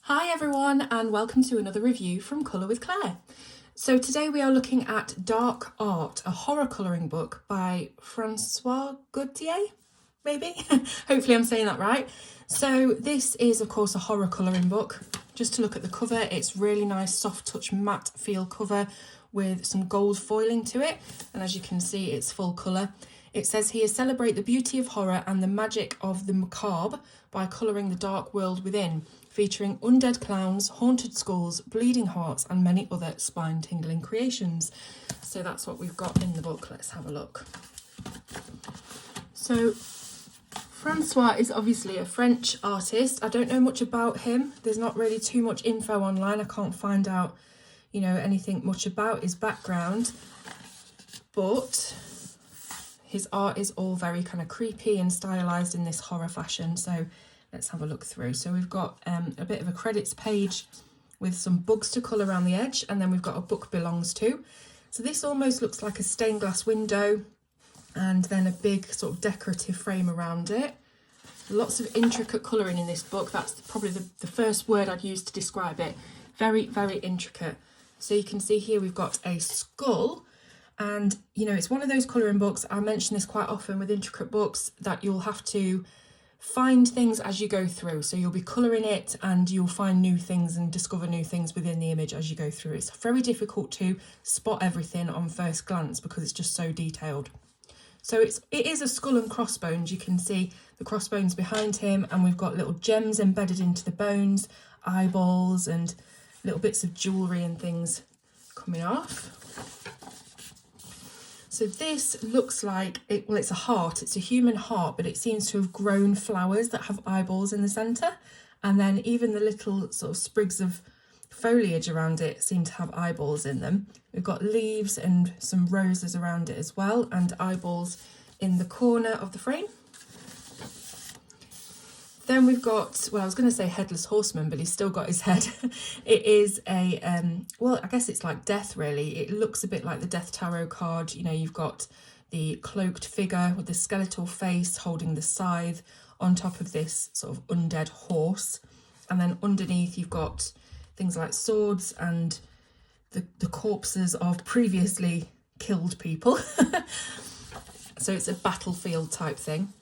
Hi everyone, and welcome to another review from Colour with Claire. So today we are looking at Dark Art, a horror colouring book by François Gautier, maybe? Hopefully I'm saying that right. So this is of course a horror colouring book. Just to look at the cover, it's really nice soft touch matte feel cover with some gold foiling to it, and as you can see it's full colour. It says here, celebrate the beauty of horror and the magic of the macabre by colouring the dark world within, featuring undead clowns, haunted skulls, bleeding hearts and many other spine-tingling creations. So that's what we've got in the book. Let's have a look. So François is obviously a French artist. I don't know much about him. There's not really too much info online. I can't find out, anything much about his background. But his art is all very kind of creepy and stylized in this horror fashion. So let's have a look through. So we've got a bit of a credits page with some bugs to colour around the edge, and then we've got a book belongs to. So this almost looks like a stained glass window and then a big sort of decorative frame around it. Lots of intricate colouring in this book. That's probably the first word I'd use to describe it. Very, very intricate. So you can see here we've got a skull. And, it's one of those colouring books, I mention this quite often with intricate books, that you'll have to find things as you go through. So you'll be colouring it and you'll find new things and discover new things within the image as you go through. It's very difficult to spot everything on first glance because it's just so detailed. So it is a skull and crossbones. You can see the crossbones behind him, and we've got little gems embedded into the bones, eyeballs and little bits of jewellery and things coming off. So this looks like, it's a heart, it's a human heart, but it seems to have grown flowers that have eyeballs in the centre. And then even the little sort of sprigs of foliage around it seem to have eyeballs in them. We've got leaves and some roses around it as well, and eyeballs in the corner of the frame. Then we've got, well, I was going to say headless horseman, but he's still got his head. It is well, I guess it's like death, really. It looks a bit like the Death Tarot card. You've got the cloaked figure with the skeletal face holding the scythe on top of this sort of undead horse. And then underneath you've got things like swords and the corpses of previously killed people. So it's a battlefield type thing.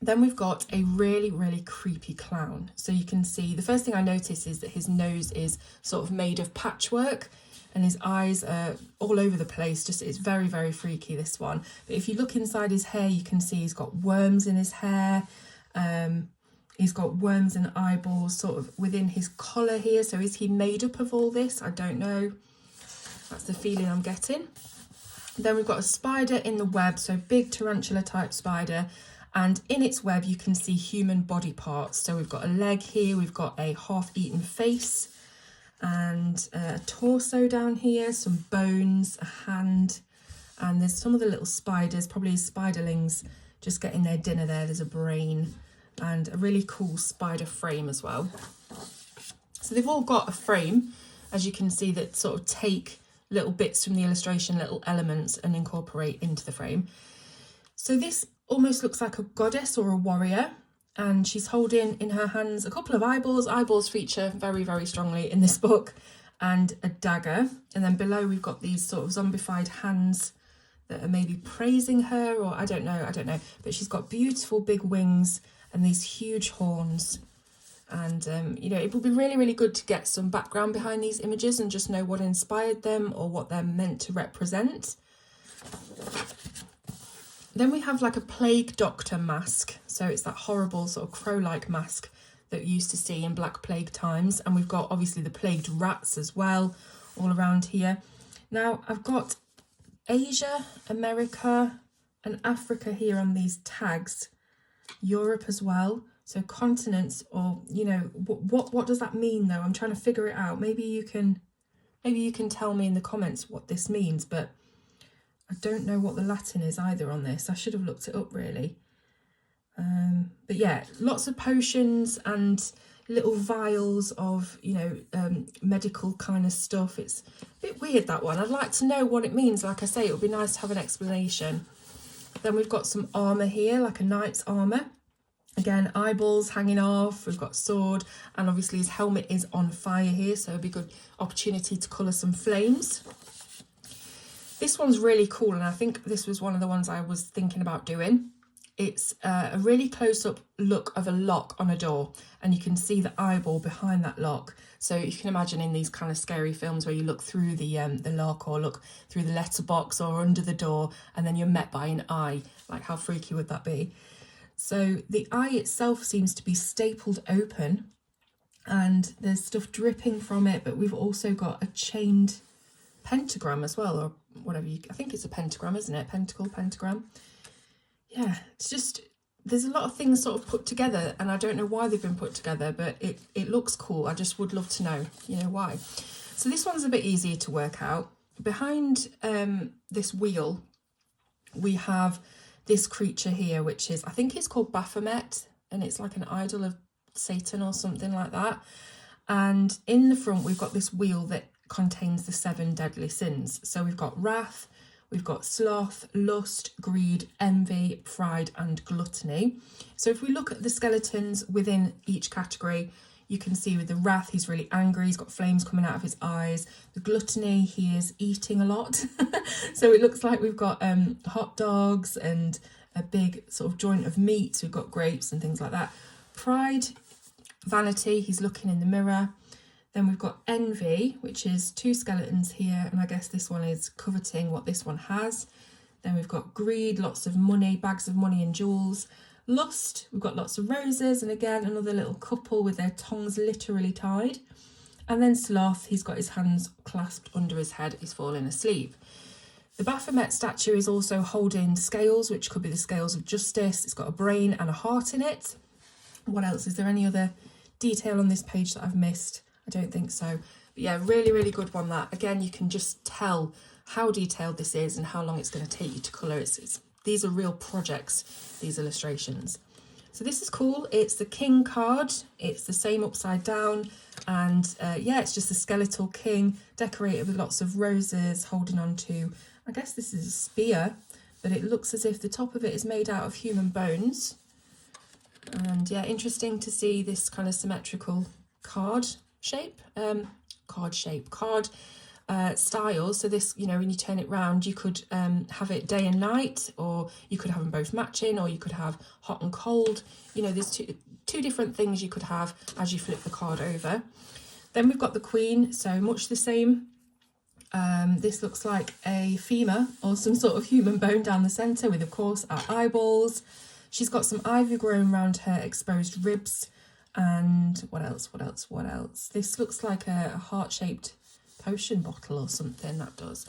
Then we've got a really, really creepy clown. So you can see, the first thing I notice is that his nose is sort of made of patchwork and his eyes are all over the place. It's very, very freaky, this one. But if you look inside his hair, you can see he's got worms in his hair. He's got worms and eyeballs sort of within his collar here. So is he made up of all this? I don't know. That's the feeling I'm getting. Then we've got a spider in the web, so big tarantula type spider. And in its web, you can see human body parts. So we've got a leg here, we've got a half-eaten face and a torso down here, some bones, a hand, and there's some of the little spiders, probably spiderlings, just getting their dinner there. There's a brain and a really cool spider frame as well. So they've all got a frame, as you can see, that sort of take little bits from the illustration, little elements, and incorporate into the frame. So this almost looks like a goddess or a warrior, and she's holding in her hands a couple of eyeballs. Eyeballs feature very, very strongly in this book, and a dagger. And then below we've got these sort of zombified hands that are maybe praising her, or I don't know. But she's got beautiful big wings and these huge horns. And, it will be really, really good to get some background behind these images and just know what inspired them or what they're meant to represent. Then we have like a plague doctor mask. So it's that horrible sort of crow-like mask that we used to see in Black Plague times. And we've got obviously the plagued rats as well, all around here. Now I've got Asia, America and Africa here on these tags. Europe as well. So continents, or, what does that mean though? I'm trying to figure it out. Maybe you can tell me in the comments what this means, but I don't know what the Latin is either on this. I should have looked it up really. But yeah, lots of potions and little vials of, medical kind of stuff. It's a bit weird, that one. I'd like to know what it means. Like I say, it would be nice to have an explanation. Then we've got some armour here, like a knight's armour. Again, eyeballs hanging off, we've got sword, and obviously his helmet is on fire here, so it'd be a good opportunity to colour some flames. This one's really cool, and I think this was one of the ones I was thinking about doing. It's a really close-up look of a lock on a door, and you can see the eyeball behind that lock. So you can imagine in these kind of scary films where you look through the lock, or look through the letterbox or under the door, and then you're met by an eye. Like, how freaky would that be? So the eye itself seems to be stapled open, and there's stuff dripping from it, but we've also got a chained pentagram as well, or whatever I think it's a pentagram, isn't it? Pentagram. Yeah, it's just, there's a lot of things sort of put together, and I don't know why they've been put together, but it looks cool. I just would love to know, why. So this one's a bit easier to work out. Behind this wheel, we have this creature here, which is, I think it's called Baphomet, and it's like an idol of Satan or something like that. And in the front, we've got this wheel that contains the 7 deadly sins. So we've got wrath, we've got sloth, lust, greed, envy, pride, and gluttony. So if we look at the skeletons within each category, you can see with the wrath, he's really angry, he's got flames coming out of his eyes. The gluttony, he is eating a lot. So it looks like we've got hot dogs and a big sort of joint of meat. So we've got grapes and things like that. Pride, vanity, he's looking in the mirror. Then we've got envy, which is 2 skeletons here, and I guess this one is coveting what this one has. Then we've got greed, lots of money, bags of money and jewels. Lust, we've got lots of roses, and again another little couple with their tongues literally tied. And then sloth, he's got his hands clasped under his head, he's falling asleep. The Baphomet statue is also holding scales, which could be the scales of justice. It's got a brain and a heart in it. What else? Is there any other detail on this page that I've missed? I don't think so. But yeah, really, really good one, that. Again, you can just tell how detailed this is and how long it's going to take you to colour. These are real projects, these illustrations. So this is cool. It's the king card. It's the same upside down. And yeah, it's just a skeletal king decorated with lots of roses holding on to, I guess this is a spear, but it looks as if the top of it is made out of human bones. And yeah, interesting to see this kind of symmetrical card style. So this, when you turn it round, you could have it day and night, or you could have them both matching, or you could have hot and cold. There's two different things you could have as you flip the card over. Then we've got the queen, so much the same. This looks like a femur or some sort of human bone down the centre with, of course, our eyeballs. She's got some ivy growing around her exposed ribs. And what else? This looks like a heart-shaped potion bottle or something, that does.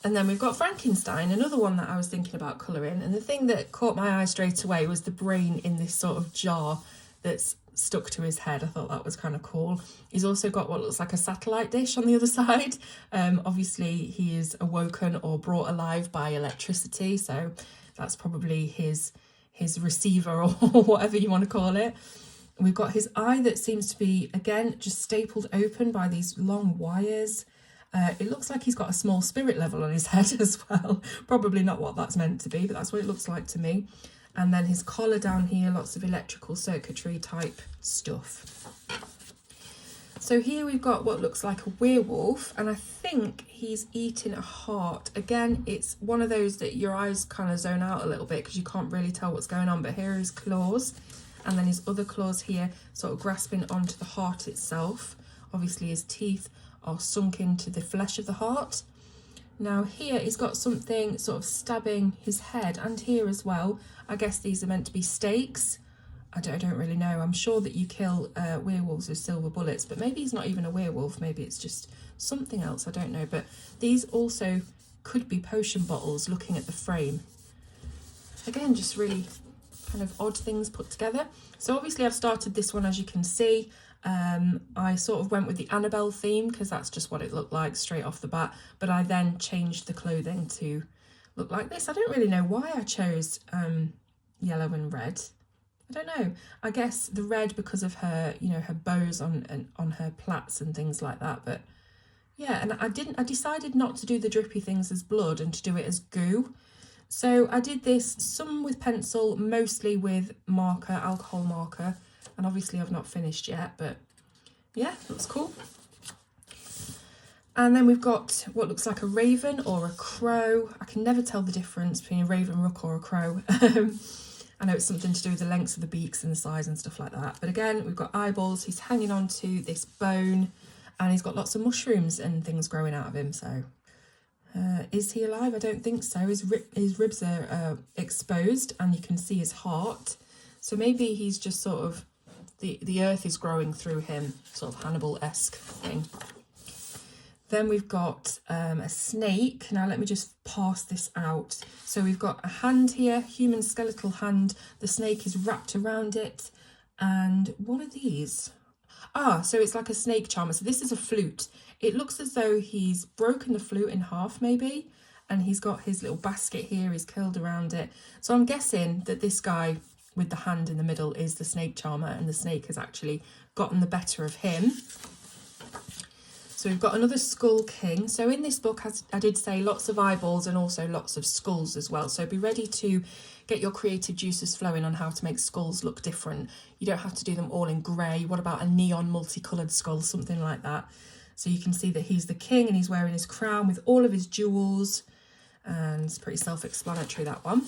And then we've got Frankenstein, another one that I was thinking about colouring. And the thing that caught my eye straight away was the brain in this sort of jar that's stuck to his head. I thought that was kind of cool. He's also got what looks like a satellite dish on the other side. Obviously, he is awoken or brought alive by electricity, so that's probably his receiver or whatever you want to call it. We've got his eye that seems to be, again, just stapled open by these long wires. It looks like he's got a small spirit level on his head as well. Probably not what that's meant to be, but that's what it looks like to me. And then his collar down here, lots of electrical circuitry type stuff. So here we've got what looks like a werewolf, and I think he's eating a heart. Again, it's one of those that your eyes kind of zone out a little bit because you can't really tell what's going on, but here are his claws, and then his other claws here sort of grasping onto the heart itself. Obviously his teeth are sunk into the flesh of the heart. Now here he's got something sort of stabbing his head, and here as well. I guess these are meant to be stakes. I don't really know. I'm sure that you kill werewolves with silver bullets, but maybe he's not even a werewolf. Maybe it's just something else. I don't know. But these also could be potion bottles looking at the frame. Again, just really kind of odd things put together. So obviously I've started this one, as you can see. I sort of went with the Annabelle theme because that's just what it looked like straight off the bat. But I then changed the clothing to look like this. I don't really know why I chose yellow and red. I don't know. I guess the red because of her, her bows on her plaits and things like that. But yeah, and I decided not to do the drippy things as blood and to do it as goo. So I did this, some with pencil, mostly with marker, alcohol marker, and obviously I've not finished yet, but yeah, looks cool. And then we've got what looks like a raven or a crow. I can never tell the difference between a raven, rook or a crow. I know it's something to do with the lengths of the beaks and the size and stuff like that. But again, we've got eyeballs. He's hanging on to this bone and he's got lots of mushrooms and things growing out of him. So is he alive? I don't think so. His ribs are exposed and you can see his heart. So maybe he's just sort of, the earth is growing through him, sort of Hannibal-esque thing. Then we've got a snake. Now let me just pass this out. So we've got a hand here, human skeletal hand. The snake is wrapped around it. And what are these? Ah, so it's like a snake charmer. So this is a flute. It looks as though he's broken the flute in half maybe. And he's got his little basket here. He's curled around it. So I'm guessing that this guy with the hand in the middle is the snake charmer. And the snake has actually gotten the better of him. So we've got another skull king. So in this book, as I did say, lots of eyeballs and also lots of skulls as well. So be ready to get your creative juices flowing on how to make skulls look different. You don't have to do them all in grey. What about a neon multicoloured skull, something like that? So you can see that he's the king and he's wearing his crown with all of his jewels. And it's pretty self-explanatory, that one.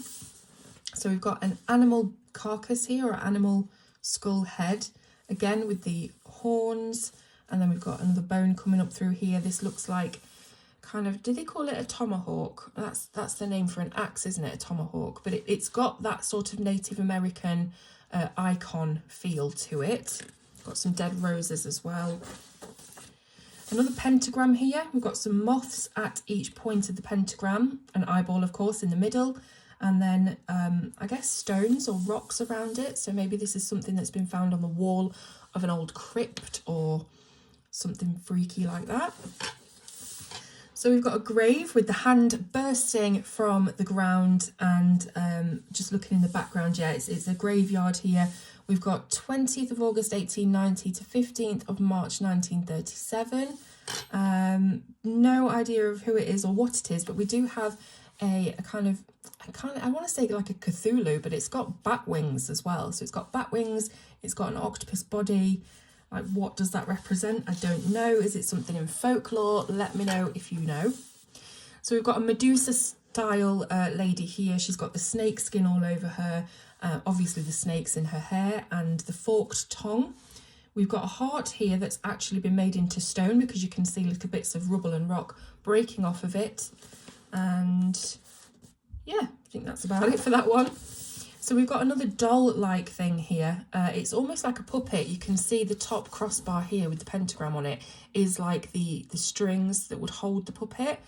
So we've got an animal carcass here, or animal skull head. Again, with the horns. And then we've got another bone coming up through here. This looks like kind of, did they call it a tomahawk? That's the name for an axe, isn't it? A tomahawk. But it's got that sort of Native American icon feel to it. Got some dead roses as well. Another pentagram here. We've got some moths at each point of the pentagram. An eyeball, of course, in the middle. And then, I guess, stones or rocks around it. So maybe this is something that's been found on the wall of an old crypt or something freaky like that. So we've got a grave with the hand bursting from the ground and just looking in the background, yeah, it's a graveyard here. We've got 20th of August 1890 to 15th of March 1937. No idea of who it is or what it is, but we do have a kind of, I want to say like a Cthulhu, but it's got bat wings as well. So it's got bat wings, it's got an octopus body. Like, what does that represent? I don't know. Is it something in folklore? Let me know if you know. So we've got a Medusa style lady here. She's got the snake skin all over her. Obviously the snake's in her hair and the forked tongue. We've got a heart here that's actually been made into stone because you can see little bits of rubble and rock breaking off of it. And yeah, I think that's about it for that one. So we've got another doll-like thing here. It's almost like a puppet. You can see the top crossbar here with the pentagram on it is like the strings that would hold the puppet.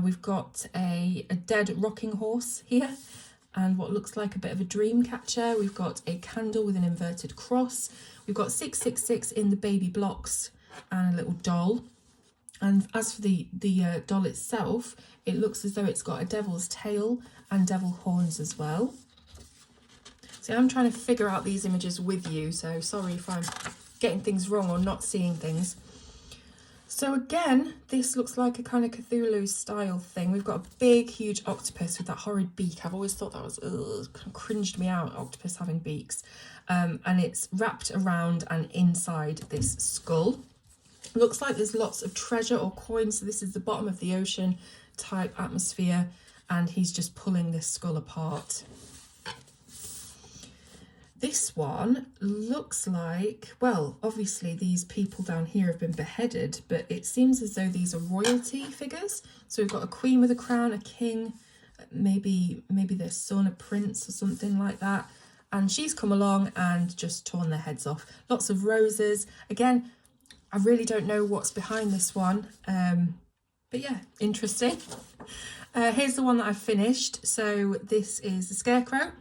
We've got a dead rocking horse here and what looks like a bit of a dream catcher. We've got a candle with an inverted cross. We've got 666 in the baby blocks and a little doll. And as for the doll itself, it looks as though it's got a devil's tail and devil horns as well. So I'm trying to figure out these images with you, so sorry if I'm getting things wrong or not seeing things. So again, this looks like a kind of Cthulhu style thing. We've got a big, huge octopus with that horrid beak. I've always thought that was, kind of cringed me out, octopus having beaks. And it's wrapped around and inside this skull. Looks like there's lots of treasure or coins. So this is the bottom of the ocean type atmosphere, and he's just pulling this skull apart. This one looks like, well, obviously these people down here have been beheaded, but it seems as though these are royalty figures. So we've got a queen with a crown, a king, maybe their son, a prince or something like that. And she's come along and just torn their heads off. Lots of roses. Again, I really don't know what's behind this one. But yeah, interesting. Here's the one that I finished. So this is the Scarecrow.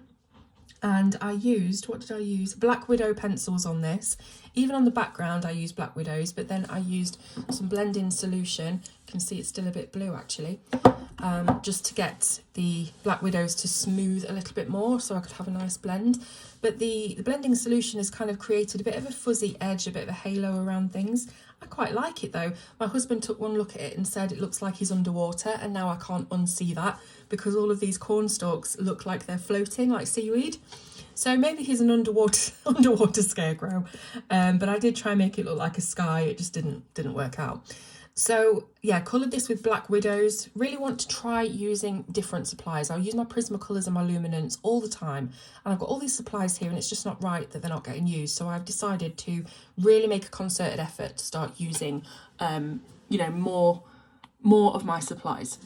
And I used, what did I use? Black Widow pencils on this. Even on the background, I used Black Widows, but then I used some blend-in solution. You can see it's still a bit blue, actually. just to get the Black Widows to smooth a little bit more so I could have a nice blend. But the blending solution has kind of created a bit of a fuzzy edge, a bit of a halo around things. I quite like it though. My husband took one look at it and said it looks like he's underwater, and now I can't unsee that because all of these corn stalks look like they're floating like seaweed. So maybe he's an underwater scarecrow, but I did try and make it look like a sky. It just didn't work out. So yeah, coloured this with Black Widows. Really want to try using different supplies. I'll use my Prismacolors and my Luminance all the time, and I've got all these supplies here and it's just not right that they're not getting used. So I've decided to really make a concerted effort to start using you know, more of my supplies.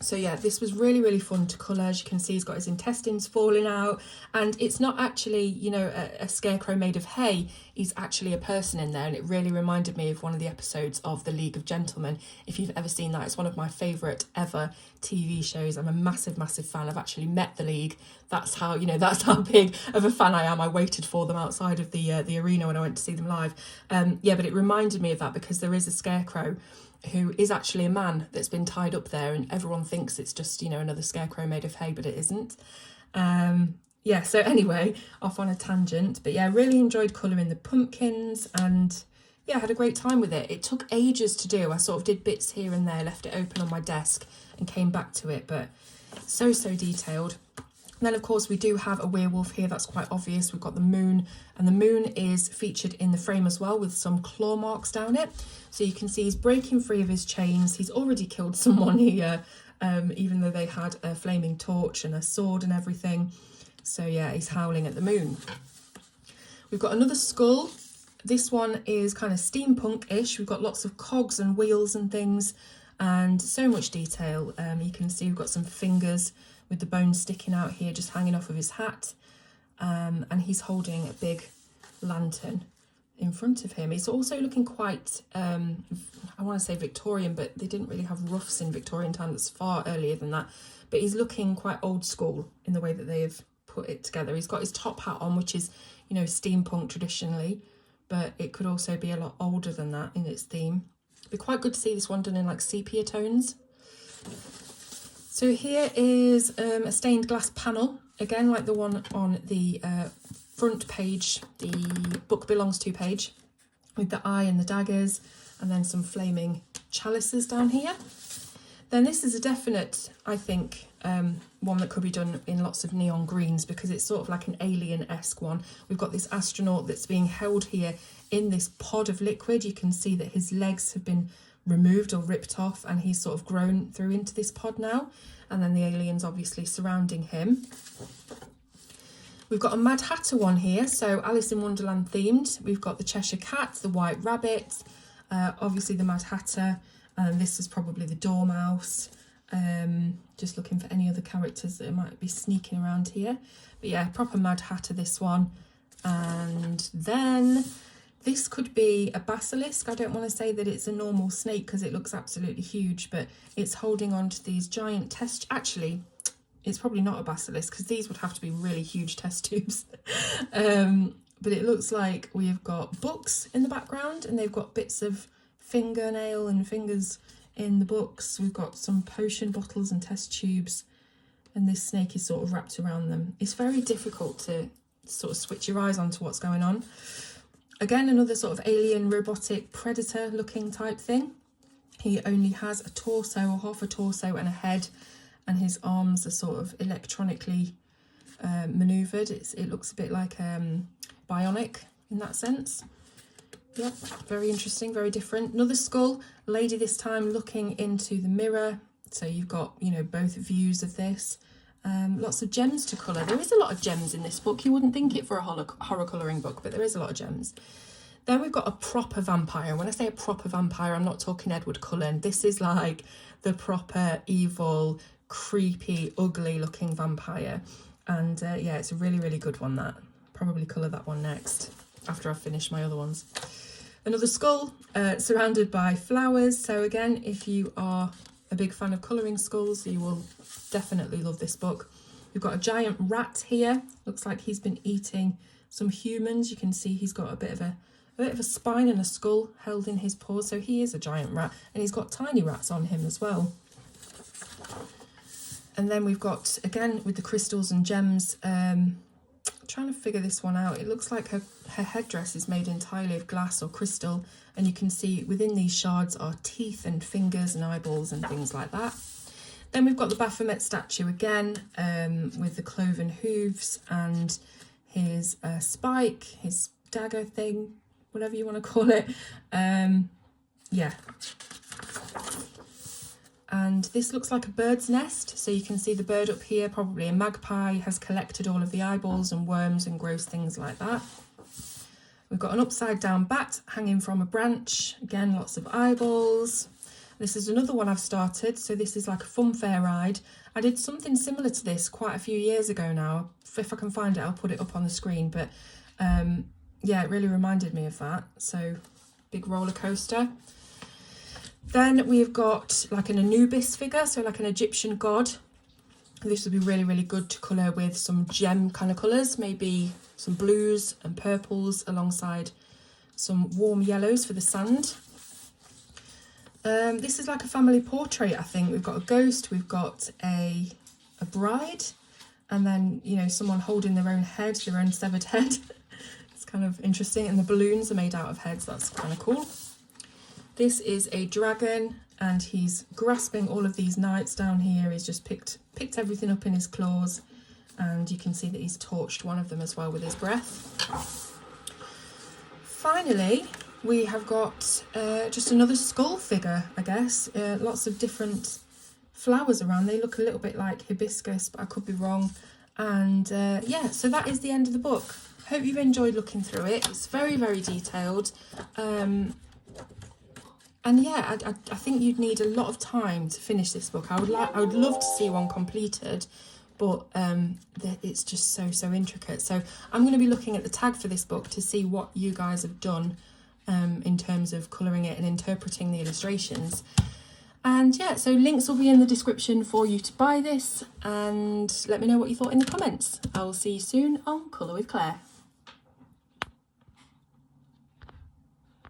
So yeah, this was really, really fun to colour. As you can see, he's got his intestines falling out, and it's not actually, you know, a scarecrow made of hay. He's actually a person in there, and it really reminded me of one of the episodes of The League of Gentlemen. If you've ever seen that, it's one of my favourite ever TV shows. I'm a massive, massive fan. I've actually met the League. That's how, you know, that's how big of a fan I am. I waited for them outside of the arena when I went to see them live. Yeah, but it reminded me of that because there is a scarecrow who is actually a man that's been tied up there, and everyone thinks it's just, you know, another scarecrow made of hay, but it isn't. Yeah, so anyway, off on a tangent, but yeah, really enjoyed colouring the pumpkins, and yeah, had a great time with it. It took ages to do. I sort of did bits here and there, left it open on my desk and came back to it, but so detailed. And then, of course, we do have a werewolf here. That's quite obvious. We've got the moon, and the moon is featured in the frame as well with some claw marks down it. So you can see he's breaking free of his chains. He's already killed someone here, even though they had a flaming torch and a sword and everything. So yeah, he's howling at the moon. We've got another skull. This one is kind of steampunk-ish. We've got lots of cogs and wheels and things, and so much detail. You can see we've got some fingers with the bones sticking out here, just hanging off of his hat. And he's holding a big lantern in front of him. It's also looking quite, I want to say Victorian, but they didn't really have ruffs in Victorian time. That's far earlier than that. But he's looking quite old school in the way that they have put it together. He's got his top hat on, which is, you know, steampunk traditionally, but it could also be a lot older than that in its theme. It'd be quite good to see this one done in like sepia tones. So here is a stained glass panel, again like the one on the front page, the book belongs to page, with the eye and the daggers, and then some flaming chalices down here. Then this is a definite, I think, one that could be done in lots of neon greens because it's sort of like an alien-esque one. We've got this astronaut that's being held here in this pod of liquid. You can see that his legs have been removed or ripped off, and he's sort of grown through into this pod now, and then the aliens obviously surrounding him. We've got a Mad Hatter one here, so Alice in Wonderland themed. We've got the Cheshire Cat, the White Rabbit, obviously the Mad Hatter, and this is probably the Dormouse. Just looking for any other characters that might be sneaking around here, but yeah, proper Mad Hatter this one. And then this could be a basilisk. I don't want to say that it's a normal snake because it looks absolutely huge, but it's holding on to these giant test... Actually, it's probably not a basilisk because these would have to be really huge test tubes. But it looks like we've got books in the background, and they've got bits of fingernail and fingers in the books. We've got some potion bottles and test tubes, and this snake is sort of wrapped around them. It's very difficult to sort of switch your eyes onto what's going on. Again, another sort of alien robotic predator looking type thing. He only has a torso, or half a torso, and a head, and his arms are sort of electronically manoeuvred. It looks a bit like bionic in that sense. Yep, very interesting, very different. Another skull, lady this time looking into the mirror. So you've got, you know, both views of this. Lots of gems to colour. There is a lot of gems in this book. You wouldn't think it for a horror colouring book, but there is a lot of gems. Then we've got a proper vampire. When I say a proper vampire, I'm not talking Edward Cullen. This is like the proper evil, creepy, ugly looking vampire. And yeah, it's a really, really good one, that. Probably colour that one next after I've finished my other ones. Another skull surrounded by flowers. So again, if you are a big fan of colouring skulls, you will definitely love this book. We've got a giant rat here. Looks like he's been eating some humans. You can see he's got a bit of a spine and a skull held in his paws. So he is a giant rat, and he's got tiny rats on him as well. And then we've got, again, with the crystals and gems, trying to figure this one out. It looks like her headdress is made entirely of glass or crystal, and you can see within these shards are teeth and fingers and eyeballs and things like that. Then we've got the Baphomet statue again, with the cloven hooves and his spike, his dagger thing, whatever you want to call it. Yeah. And this looks like a bird's nest, so you can see the bird up here, probably a magpie, has collected all of the eyeballs and worms and gross things like that. We've got an upside down bat hanging from a branch, again lots of eyeballs. This is another one I've started, so this is like a fun fair ride. I did something similar to this quite a few years ago now. If I can find it, I'll put it up on the screen, but yeah, it really reminded me of that. So big roller coaster. Then we've got like an Anubis figure, so like an Egyptian god. This would be really, really good to colour with some gem kind of colours, maybe some blues and purples alongside some warm yellows for the sand. This is like a family portrait, I think. We've got a ghost, we've got a bride, and then, you know, someone holding their own head, their own severed head. It's kind of interesting, and the balloons are made out of heads. That's kind of cool. This is a dragon, and he's grasping all of these knights down here. He's just picked everything up in his claws, and you can see that he's torched one of them as well with his breath. Finally, we have got just another skull figure, I guess. Lots of different flowers around. They look a little bit like hibiscus, but I could be wrong. And yeah, so that is the end of the book. Hope you've enjoyed looking through it. It's very, very detailed. And yeah, I think you'd need a lot of time to finish this book. I would love to see one completed, but it's just so intricate. So I'm going to be looking at the tag for this book to see what you guys have done in terms of colouring it and interpreting the illustrations. And yeah, so links will be in the description for you to buy this, and let me know what you thought in the comments. I will see you soon on Colour with Claire.